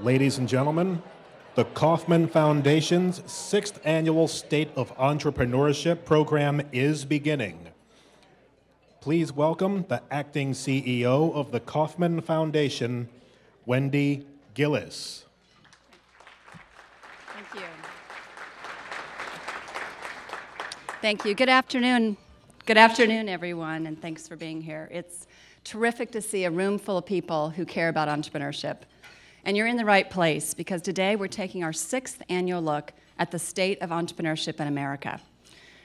Ladies and gentlemen, the Kauffman Foundation's 6th Annual State of Entrepreneurship program is beginning. Please welcome the acting CEO of the Kauffman Foundation, Wendy Guillies. Thank you. Thank you. Good afternoon. Good afternoon, everyone, and thanks for being here. It's terrific to see a room full of people who care about entrepreneurship. And you're in the right place, because today we're taking our 6th annual look at the state of entrepreneurship in America.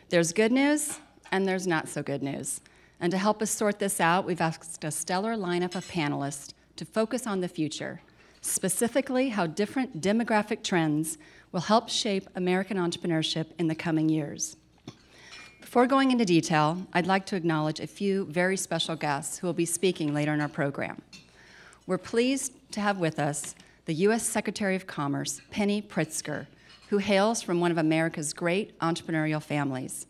There's good news, and there's not so good news. And to help us sort this out, we've asked a stellar lineup of panelists to focus on the future, specifically how different demographic trends will help shape American entrepreneurship in the coming years. Before going into detail, I'd like to acknowledge a few very special guests who will be speaking later in our program. We're pleased to have with us the U.S. Secretary of Commerce, Penny Pritzker, who hails from one of America's great entrepreneurial families.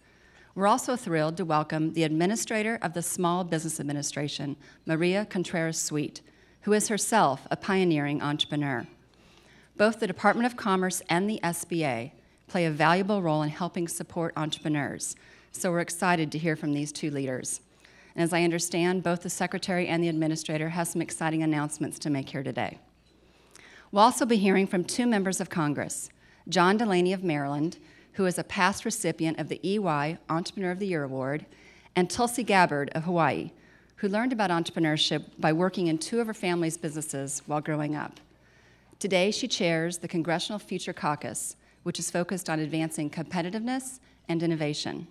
We're also thrilled to welcome the Administrator of the Small Business Administration, Maria Contreras-Sweet, who is herself a pioneering entrepreneur. Both the Department of Commerce and the SBA play a valuable role in helping support entrepreneurs, so we're excited to hear from these two leaders. And as I understand, both the Secretary and the Administrator have some exciting announcements to make here today. We'll also be hearing from two members of Congress, John Delaney of Maryland, who is a past recipient of the EY Entrepreneur of the Year Award, and Tulsi Gabbard of Hawaii, who learned about entrepreneurship by working in two of her family's businesses while growing up. Today, she chairs the Congressional Future Caucus, which is focused on advancing competitiveness and innovation.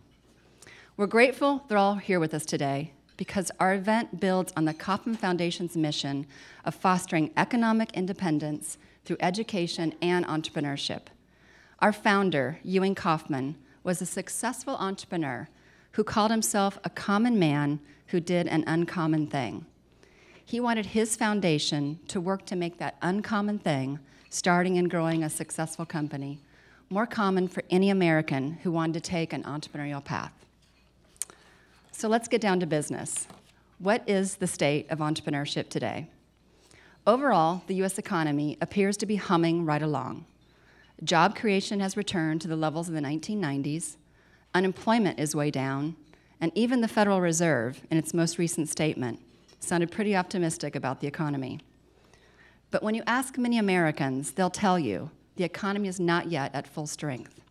We're grateful they're all here with us today because our event builds on the Kauffman Foundation's mission of fostering economic independence through education and entrepreneurship. Our founder, Ewing Kauffman, was a successful entrepreneur who called himself a common man who did an uncommon thing. He wanted his foundation to work to make that uncommon thing, starting and growing a successful company, more common for any American who wanted to take an entrepreneurial path. So let's get down to business. What is the state of entrepreneurship today? Overall, the U.S. economy appears to be humming right along. Job creation has returned to the levels of the 1990s, unemployment is way down, and even the Federal Reserve, in its most recent statement, sounded pretty optimistic about the economy. But when you ask many Americans, they'll tell you the economy is not yet at full strength.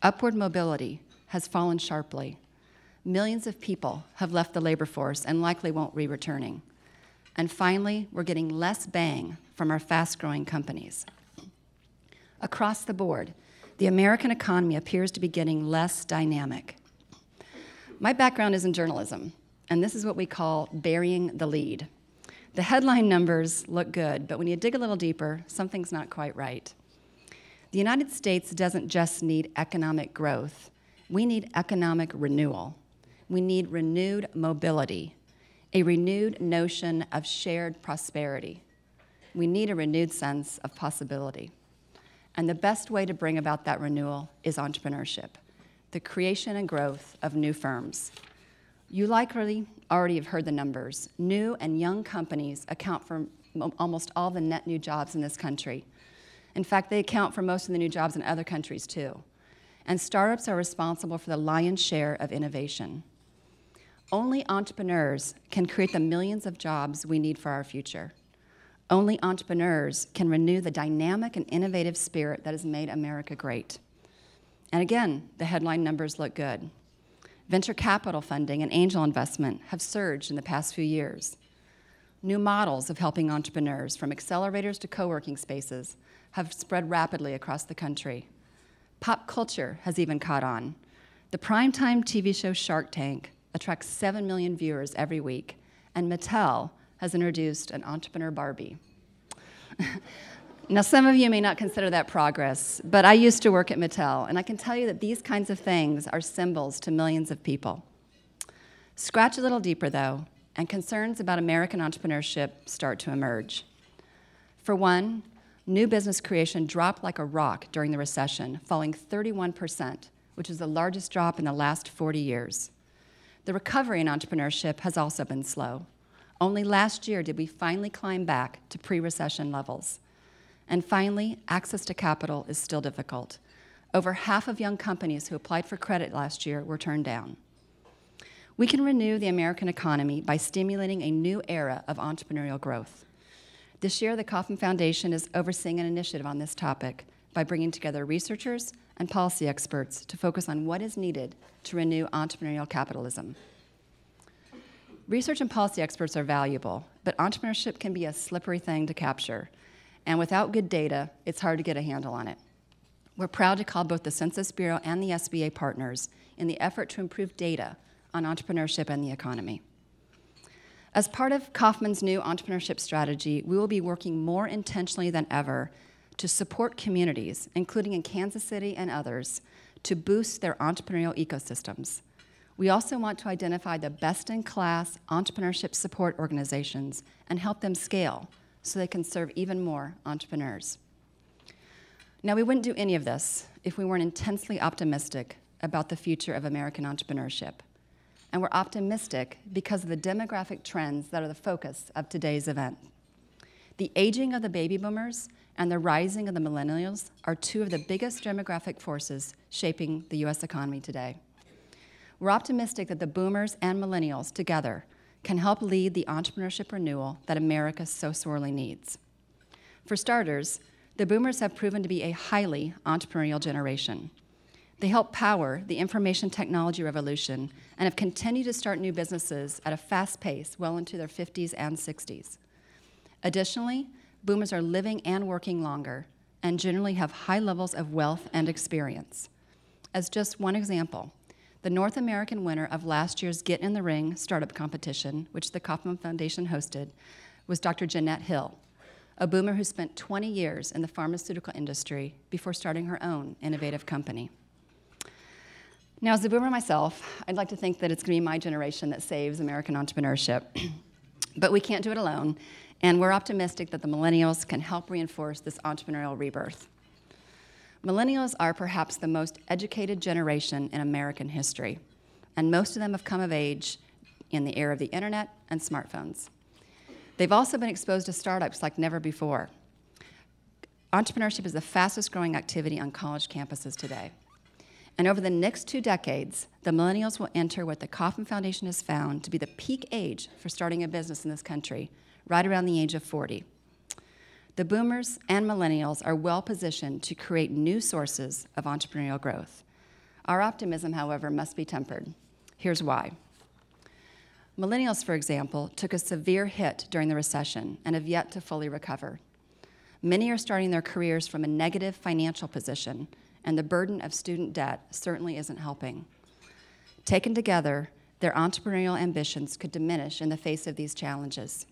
Upward mobility has fallen sharply. Millions of people have left the labor force and likely won't be returning. And finally, we're getting less bang from our fast-growing companies. Across the board, the American economy appears to be getting less dynamic. My background is in journalism, and this is what we call burying the lead. The headline numbers look good, but when you dig a little deeper, something's not quite right. The United States doesn't just need economic growth. We need economic renewal. We need renewed mobility, a renewed notion of shared prosperity. We need a renewed sense of possibility. And the best way to bring about that renewal is entrepreneurship, the creation and growth of new firms. You likely already have heard the numbers. New and young companies account for almost all the net new jobs in this country. In fact, they account for most of the new jobs in other countries too. And startups are responsible for the lion's share of innovation. Only entrepreneurs can create the millions of jobs we need for our future. Only entrepreneurs can renew the dynamic and innovative spirit that has made America great. And again, the headline numbers look good. Venture capital funding and angel investment have surged in the past few years. New models of helping entrepreneurs, from accelerators to co-working spaces, have spread rapidly across the country. Pop culture has even caught on. The primetime TV show Shark Tank attracts 7 million viewers every week, and Mattel has introduced an entrepreneur Barbie. Now, some of you may not consider that progress, but I used to work at Mattel, and I can tell you that these kinds of things are symbols to millions of people. Scratch a little deeper, though, and concerns about American entrepreneurship start to emerge. For one, new business creation dropped like a rock during the recession, falling 31%, which is the largest drop in the last 40 years. The recovery in entrepreneurship has also been slow. Only last year did we finally climb back to pre-recession levels. And finally, access to capital is still difficult. Over half of young companies who applied for credit last year were turned down. We can renew the American economy by stimulating a new era of entrepreneurial growth. This year, the Kauffman Foundation is overseeing an initiative on this topic by bringing together researchers and policy experts to focus on what is needed to renew entrepreneurial capitalism. Research and policy experts are valuable, but entrepreneurship can be a slippery thing to capture. And without good data, it's hard to get a handle on it. We're proud to call both the Census Bureau and the SBA partners in the effort to improve data on entrepreneurship and the economy. As part of Kauffman's new entrepreneurship strategy, we will be working more intentionally than ever to support communities, including in Kansas City and others, to boost their entrepreneurial ecosystems. We also want to identify the best-in-class entrepreneurship support organizations and help them scale so they can serve even more entrepreneurs. Now, we wouldn't do any of this if we weren't intensely optimistic about the future of American entrepreneurship. And we're optimistic because of the demographic trends that are the focus of today's event. The aging of the baby boomers and the rising of the millennials are two of the biggest demographic forces shaping the US economy today. We're optimistic that the boomers and millennials together can help lead the entrepreneurship renewal that America so sorely needs. For starters, the boomers have proven to be a highly entrepreneurial generation. They help power the information technology revolution and have continued to start new businesses at a fast pace well into their 50s and 60s. Additionally, boomers are living and working longer and generally have high levels of wealth and experience. As just one example, the North American winner of last year's Get in the Ring startup competition, which the Kauffman Foundation hosted, was Dr. Jeanette Hill, a boomer who spent 20 years in the pharmaceutical industry before starting her own innovative company. Now, as a boomer myself, I'd like to think that it's going to be my generation that saves American entrepreneurship. But we can't do it alone, and we're optimistic that the millennials can help reinforce this entrepreneurial rebirth. Millennials are perhaps the most educated generation in American history, and most of them have come of age in the era of the internet and smartphones. They've also been exposed to startups like never before. Entrepreneurship is the fastest growing activity on college campuses today. And over the next 2 decades, the millennials will enter what the Kauffman Foundation has found to be the peak age for starting a business in this country, right around the age of 40. The boomers and millennials are well positioned to create new sources of entrepreneurial growth. Our optimism, however, must be tempered. Here's why. Millennials, for example, took a severe hit during the recession and have yet to fully recover. Many are starting their careers from a negative financial position, and the burden of student debt certainly isn't helping. Taken together, their entrepreneurial ambitions could diminish in the face of these challenges.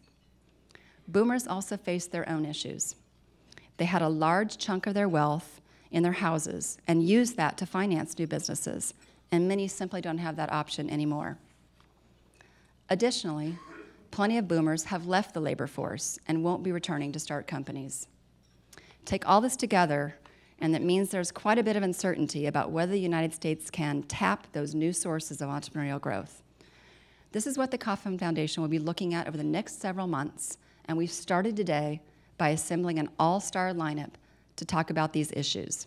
Boomers also faced their own issues. They had a large chunk of their wealth in their houses and used that to finance new businesses, and many simply don't have that option anymore. Additionally, plenty of boomers have left the labor force and won't be returning to start companies. Take all this together, and that means there's quite a bit of uncertainty about whether the United States can tap those new sources of entrepreneurial growth. This is what the Kauffman Foundation will be looking at over the next several months, and we've started today by assembling an all-star lineup to talk about these issues.